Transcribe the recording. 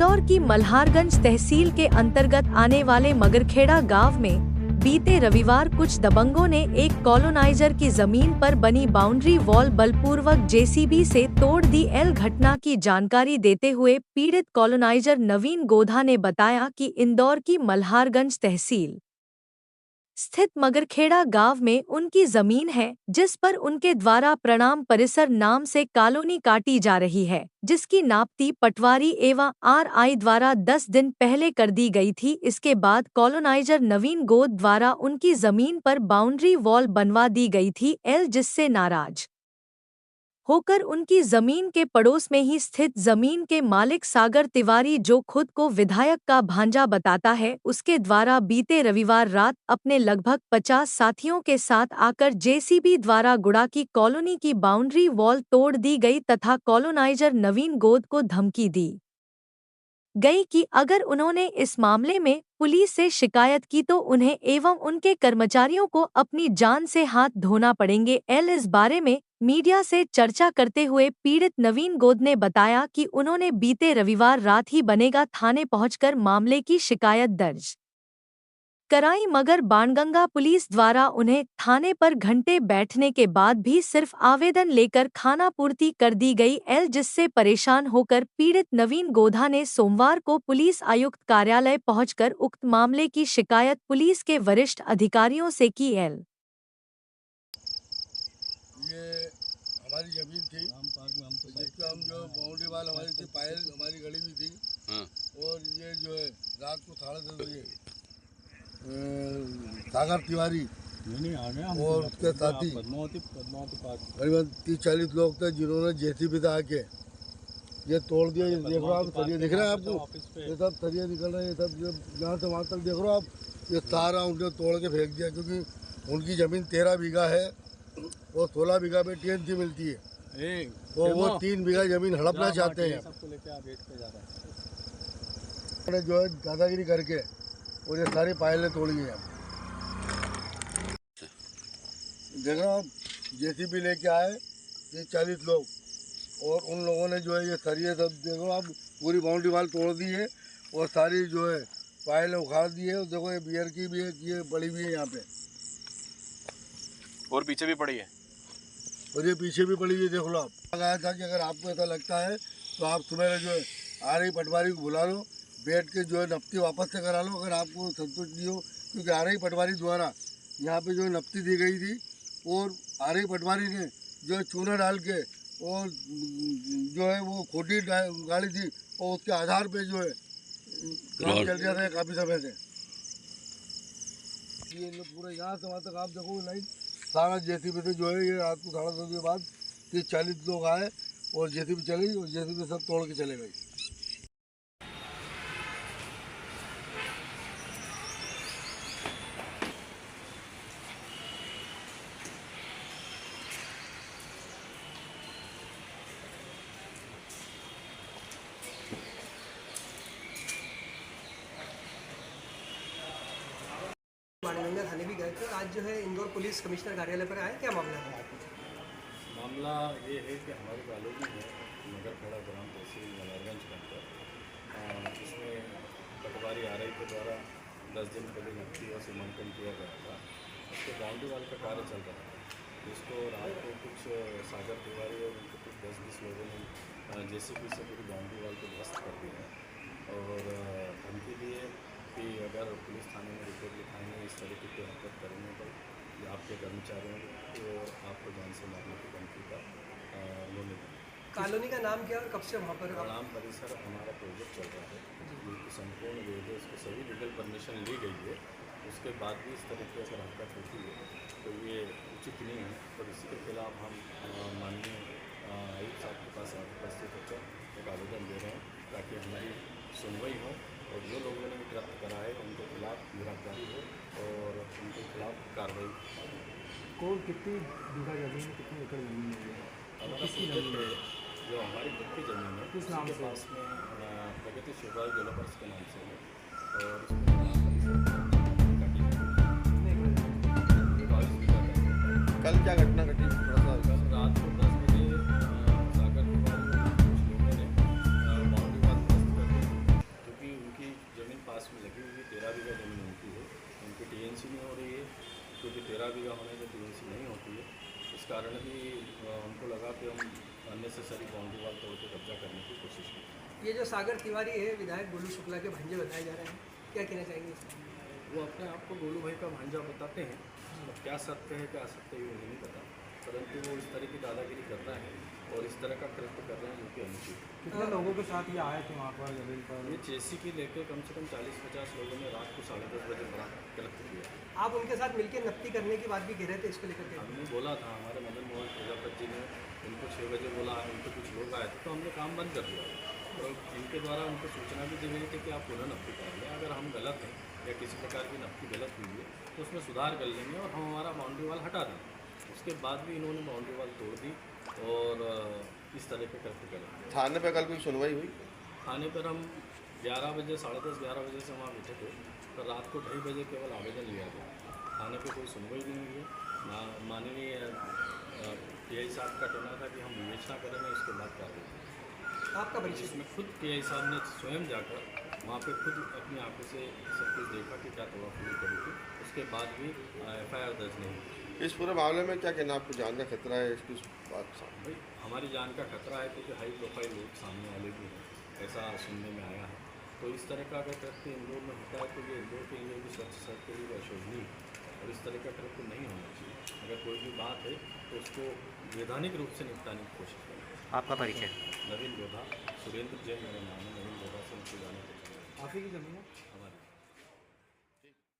इंदौर की मल्हारगंज तहसील के अंतर्गत आने वाले मगरखेड़ा गांव में बीते रविवार कुछ दबंगों ने एक कॉलोनाइजर की जमीन पर बनी बाउंड्री वॉल बलपूर्वक जेसीबी से तोड़ दी। घटना की जानकारी देते हुए पीड़ित कॉलोनाइजर नवीन गोधा ने बताया कि इंदौर की मल्हारगंज तहसील स्थित मगरखेड़ा गांव में उनकी जमीन है, जिस पर उनके द्वारा प्रणाम परिसर नाम से कॉलोनी काटी जा रही है, जिसकी नापती पटवारी एवं आरआई द्वारा 10 दिन पहले कर दी गई थी। इसके बाद कॉलोनाइजर नवीन गोद द्वारा उनकी जमीन पर बाउंड्री वॉल बनवा दी गई थी, जिससे नाराज होकर उनकी जमीन के पड़ोस में ही स्थित जमीन के मालिक सागर तिवारी, जो खुद को विधायक का भांजा बताता है, उसके द्वारा बीते रविवार रात अपने लगभग 50 साथियों के साथ आकर जेसीबी द्वारा गुड़ा की कॉलोनी की बाउंड्री वॉल तोड़ दी गई तथा कॉलोनाइजर नवीन गोद को धमकी दी गई कि अगर उन्होंने इस मामले में पुलिस से शिकायत की तो उन्हें एवं उनके कर्मचारियों को अपनी जान से हाथ धोना पड़ेंगे। इस बारे में मीडिया से चर्चा करते हुए पीड़ित नवीन गोद ने बताया कि उन्होंने बीते रविवार रात ही बनेगा थाने पहुंचकर मामले की शिकायत दर्ज कराई, मगर बाणगंगा पुलिस द्वारा उन्हें थाने पर घंटे बैठने के बाद भी सिर्फ आवेदन लेकर खानापूर्ति कर दी गई, जिससे परेशान होकर पीड़ित नवीन गोधा ने सोमवार को पुलिस आयुक्त कार्यालय पहुंचकर उक्त मामले की शिकायत पुलिस के वरिष्ठ अधिकारियों से की। ये हमारी जमीन थी, जिसको हम जो बाउंड्री वाल हमारी थी, पायल हमारी गली में थी। और ये जो है रात को 10:30 बजे सागर तिवारी और उसके साथी करीबन 30-40 लोग थे, जिन्होंने जेसीबी से आके ये तोड़ दिया। ये देख रहे हो आप, सरिये दिख रहे हैं आपको, ये सब सरिये निकल रहे हैं, ये सब यहाँ से वहाँ तक देख रहे हो आप। ये सारा उनने तोड़ के फेंक दिया, क्योंकि उनकी ज़मीन 13 बीघा है और 16 बीघा में टीएनसी मिलती है, तो वो 3 बीघा ज़मीन हड़पना चाहते हैं। जो है दादागिरी करके और ये सारी पायलें तोड़ी हैं। देखो आप, जेसीबी लेके आए ये 40 लोग, और उन लोगों ने जो है ये सरिये सब देखो आप पूरी बाउंड्री वाल तोड़ दी है और सारी जो है पायलें उखाड़ दी है। देखो ये बियर की भी है, ये पड़ी हुई है यहाँ पे, और पीछे भी पड़ी है, और ये पीछे भी पड़ी हुई है। देख लो आप, कहा था कि अगर आपको ऐसा लगता है तो आप सुबह जो है आरआई पटवारी को बुला लो, बैठ के जो है नफ्ती वापस से करा लो, अगर आपको संतुष्ट नहीं हो। क्योंकि आरआई पटवारी द्वारा यहाँ पे जो है नफ्ती दी गई थी, और आरआई पटवारी ने जो है चूना डाल के और जो है वो खोटी गाड़ी थी, और उसके आधार पे जो है काम चल गया था काफ़ी समय से। ये पूरा यहाँ से वहाँ तक आप देखो लाइन सारा जेसीबी से जो है ये रात को 10:30 बजे के बाद 30-40 लोग आए और जेसीबी चली और जेसीबी सब तोड़ के चले गए। बाणगंगा थाने भी गए थे, आज जो है इंदौर पुलिस कमिश्नर कार्यालय पर आए, क्या मामला है? मामला ये है कि हमारी कॉलोनी है मगरखेड़ा ग्राम तहसील मल्हारगंज के अंदर, इसमें पटवारी आरआई के द्वारा 10 दिन पहले नकदी और सीमांकन किया गया था। उसके बाउंड्री वाल का कार्य चल रहा था, जिसको रात को कुछ सागर तिवारी और उनके कुछ 10-20 लोगों ने जेसीबी से पूरी बाउंड्री वाल को ध्वस्त कर दिया और धमकी दिए कि अगर पुलिस थाने में रिपोर्ट लिखाएंगे, इस तरीके की हरकत करेंगे तो आपके कर्मचारियों को आपको जान से मारने की धमकी का उन्होंने। कॉलोनी का नाम क्या और कब से वहाँ पर? प्रणाम परिसर हमारा प्रोजेक्ट चल रहा है, जिसको संपूर्ण वेद उसको सभी लीगल परमिशन ली गई है, उसके बाद भी इस तरीके से हरकत होती है तो ये उचित नहीं है। और इसके खिलाफ हम माननीय आयुक्त साहब के पास उपस्थित होकर एक आवेदन दे रहे हैं ताकि हमारी सुनवाई हो और जो लोगों ने गिरफ्त करा है उनके खिलाफ गिरफ्तारी हो और उनके खिलाफ कार्रवाई। कौन कितनी बीघा जमीन, कितने एकड़ जमीन है? हमारा प्रोजेक्ट है जो हमारी खुद की ज़मीन है, किस नाम से? पास में प्रगति शिवाय डेवलपर्स के नाम से है और उसमें कल क्या घटना घटी, थोड़ा सा? कल रात को 10 बजे सागर तिवारी और कुछ लोगों ने बाउंड्री वाल ध्वस्त करके 13 बीघा होने में टीएनसी नहीं होती है। इस कारण भी हमको लगा कि हम अननेसेसरी बाउंड्री वाल तोड़ के कब्जा करने की कोशिश की। ये जो सागर तिवारी है विधायक गोलू शुक्ला के भांजे बताए जा रहे हैं, क्या कहना चाहेंगे इस पर? वो अपने आप को गोलू भाई का भांजा बताते हैं। अब क्या सत्य है क्या असत्य है ये मुझे नहीं पता, परंतु वो इस तरह की दादागिरी कर रहे हैं और इस तरह का कृत्य कर रहे हैं जो कि अनुचित है। कितने लोगों के साथ ये आए थे वहाँ पर जमीन पर? ये JCB लेके कम से कम 40-50 लोगों ने रात को 10:30 बजे बड़ा कृत्य किया। आप उनके साथ मिलकर नफ्ती करने की बात भी कह रहे थे, इसको लेकर के हमने बोला था, हमारे मदन मोहन प्रजापति जी ने उनको 6 बजे बोला, उनके कुछ लोग आए थे तो हमने काम बंद कर दिया। तो इनके द्वारा उनको सूचना भी दी गई थी कि आप पुनः नफ्ती कर लें, अगर हम गलत हैं या किसी प्रकार की नफ्ती गलत हुई है तो उसमें सुधार कर लेंगे और हम हमारा बाउंड्री वाल हटा दें। उसके बाद भी इन्होंने बाउंड्री वाल तोड़ दी और इस तरह के कृत्य करें। थाने पे कल कोई सुनवाई हुई? थाने पर हम 11 बजे 10:30-11 बजे से वहाँ बैठे थे, तो रात को 2:30 बजे केवल आवेदन लिया गया। थाने पे कोई सुनवाई नहीं हुई है। माननीय PI साहब का कहना था कि हम विवेचना करेंगे, उसके बाद कार्रवाई। आपका परिचय? इसमें खुद PI साहब ने स्वयं जाकर वहाँ पे खुद अपनी आंखों से सब कुछ देखा कि क्या तोड़ाफोड़ी करी थी, उसके बाद भी FIR दर्ज नहीं हुई। इस पूरे मामले में क्या कहना, आपको जान का खतरा है इसकी बात सामने? भाई हमारी जान का खतरा है क्योंकि हाई प्रोफाइल लोग सामने वाले भी हैं, ऐसा सुनने में आया है। तो इस तरह का अगर कृत्य इंदौर में होता है तो ये इंदौर के लिए भी स्वच्छ शहर के लिए अशोभनीय और इस तरह का कृत्य नहीं होना चाहिए। अगर कोई भी बात है तो उसको वैधानिक रूप से निपटाने की कोशिश करें। आपका परिचय? नवीन लोधा, सुरेंद्र जैन मेरा नाम है, नवीन लोधा से मुझे जाना पड़ता है। आप ही की जमीन है?